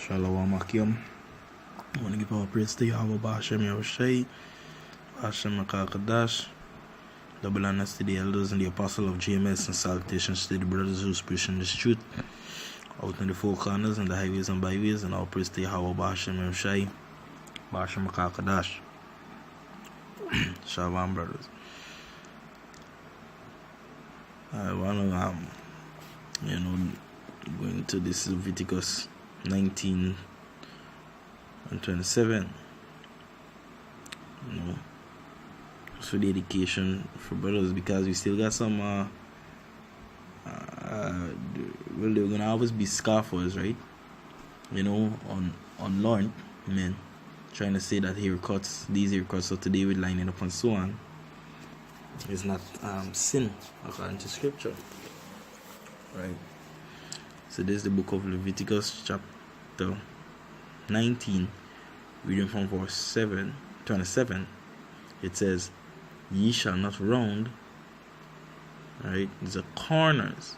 Shalom Akim. I want to give our praise to Yahweh Ba'Shem Yahushai, Ba'Shem Makakadash, double honors to the elders and the apostle of GMS, and salutations to the brothers who preaching this truth out in the four corners and the highways and byways, and all praise to Yahweh Ba'Shem Yahushai, Ba'Shem Makakadash. Shalom, brothers. I want to, go into this Leviticus 19 and 27, for dedication for brothers, because we still got some they're gonna always be scoffers, right? Unlearned men trying to say that these haircuts, so today we're lining up and so on, is not sin according to scripture, right? So this is the book of Leviticus chapter 19, reading from verse 27. It says, "Ye shall not round," right, the corners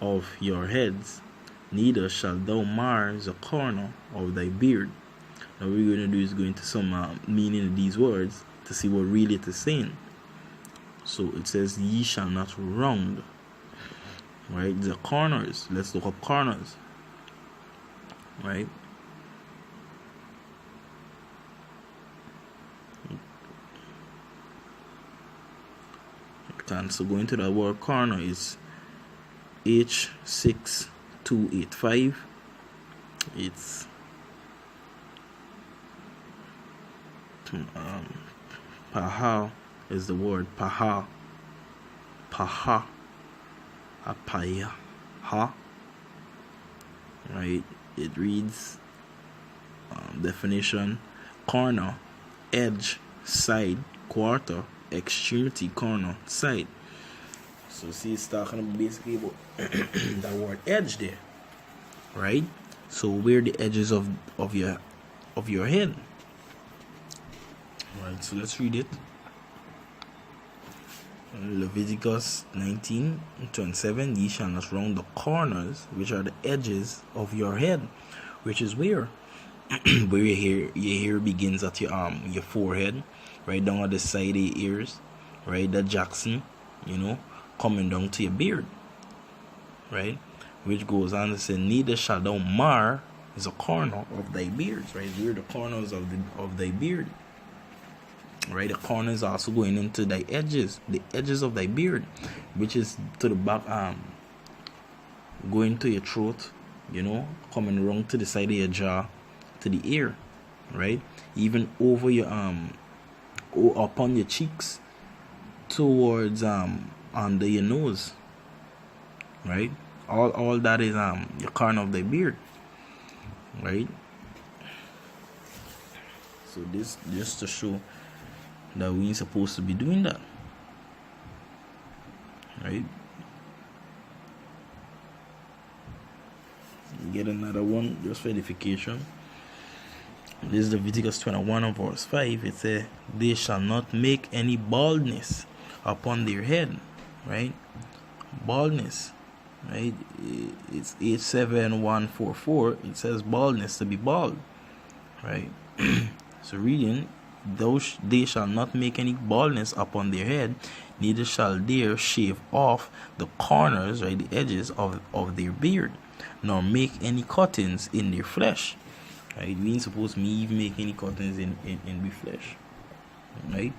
of your heads, neither shalt thou mar the corner of thy beard. Now what we're going to do is go into some meaning of these words to see what really it is saying. So it says, "Ye shall not round," right, the corners. Let's look up corners, right? So going to the word corner is H6285. It's paha is the word paha, apaya, ha, right? It reads definition: corner, edge, side, quarter, extremity, corner, side. So see, it's talking about basically about that word edge there, right? So where the edges of your head, right? So let's read it. Leviticus 19:27. Ye shall not round the corners, which are the edges of your head, which is where where your hair begins at your forehead, right down at the side of your ears, right, that Jackson, coming down to your beard, right, which goes on to say, "Neither shall thou mar," is a corner of thy beards, right, where the corners of thy beard, right, the corners also going into thy edges, the edges of thy beard, which is to the back, going to your throat, coming around to the side of your jaw, to the ear, right, even over your upon your cheeks, towards under your nose, right? All that is your corner of the beard, right? So this just to show that we ain't supposed to be doing that, right? Get another one just for edification. This is Leviticus 21 and verse 5. It says, "They shall not make any baldness upon their head," right? Baldness, right? It's 87144. It says baldness, to be bald, right? So reading, "They shall not make any baldness upon their head, neither shall they shave off the corners," right, the edges of their beard, "nor make any cuttings in their flesh." Right? We ain't supposed to even make any cuttings in the flesh, right?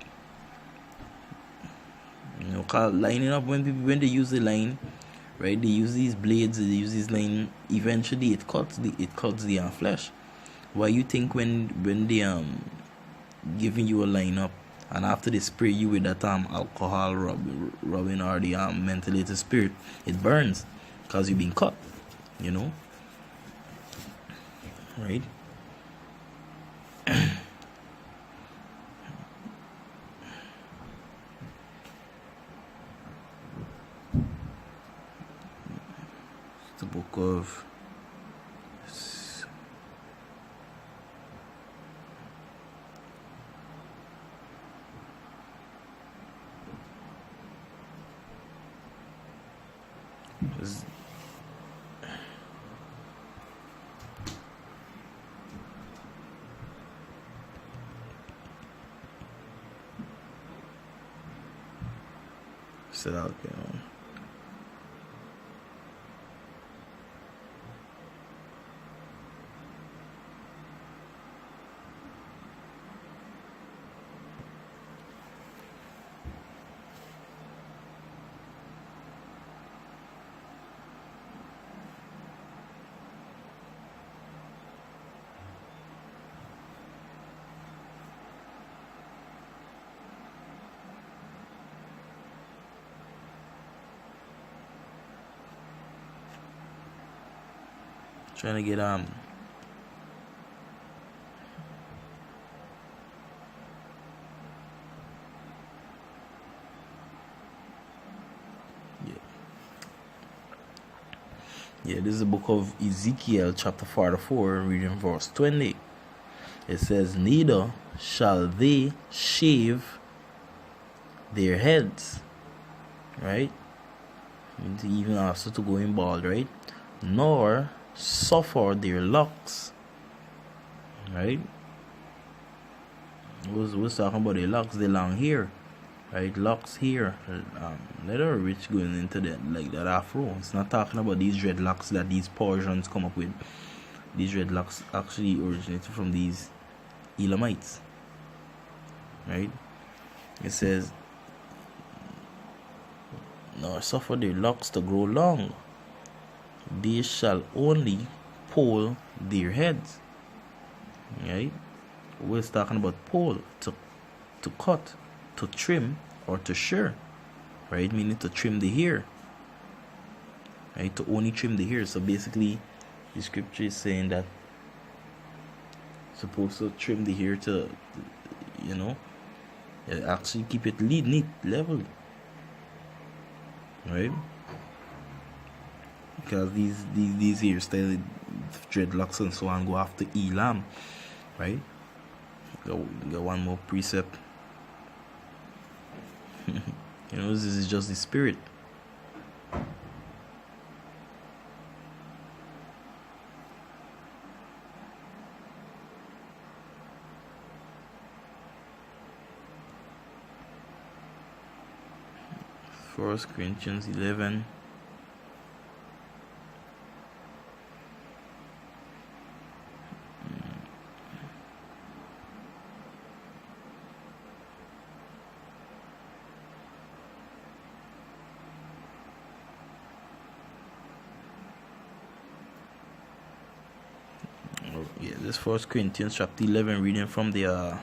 Cause lining up, when they use the line, right, they use these blades, they use this line, eventually it cuts the flesh. Why you think when they giving you a line up, and after they spray you with that alcohol rubbing or the mentholated spirit, it burns because you've been cut, right? The book of set out, you know. Trying to get yeah. This is the book of Ezekiel chapter 44, reading verse 20. It says, neither shall they shave their heads, right? Even also to going bald, right? Nor suffer their locks, right? What's talking about the locks, the long hair, right? Locks here, little rich going into that, like that afro. It's not talking about these dreadlocks that these Persians come up with. These dreadlocks actually originated from these Elamites, right? It says, nor suffer their locks to grow long. They shall only pull their heads, right? We're talking about pull, to cut, to trim, or to shear, right? Meaning to trim the hair, right? To only trim the hair. So basically, the scripture is saying that supposed to trim the hair to, you know, actually keep it neat, level, right? Because these hairstyle, dreadlocks and so on, go after Elam, right? Got one more precept. You know, this is just the spirit. First Corinthians 11. Yeah, this First Corinthians chapter 11, reading from the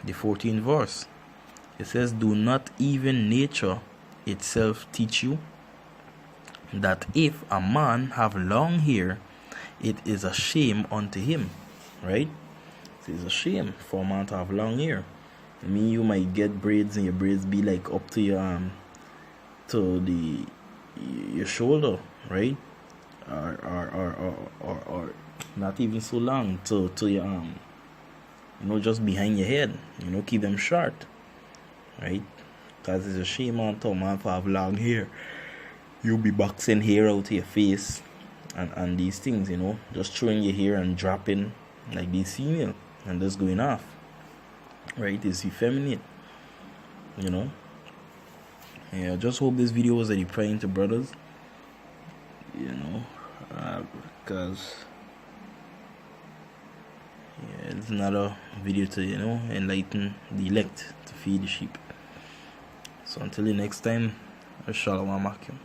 14th verse. It says, do not even nature itself teach you that if a man have long hair, it is a shame unto him, right? It is a shame for a man to have long hair. I mean, you might get braids and your braids be like up to your to your shoulder, right? Or not even so long to your you know, just behind your head. You know, keep them short, right? Because it's a shame on a man to have long hair. You'll be boxing hair out of your face and these things, you know, just throwing your hair and dropping like this female and just going off, right? It's effeminate, you know. Yeah, I just hope this video was edifying to brothers, you know, because yeah, it's another video to, you know, enlighten the elect, to feed the sheep. So until the next time, Shalom Aleichem.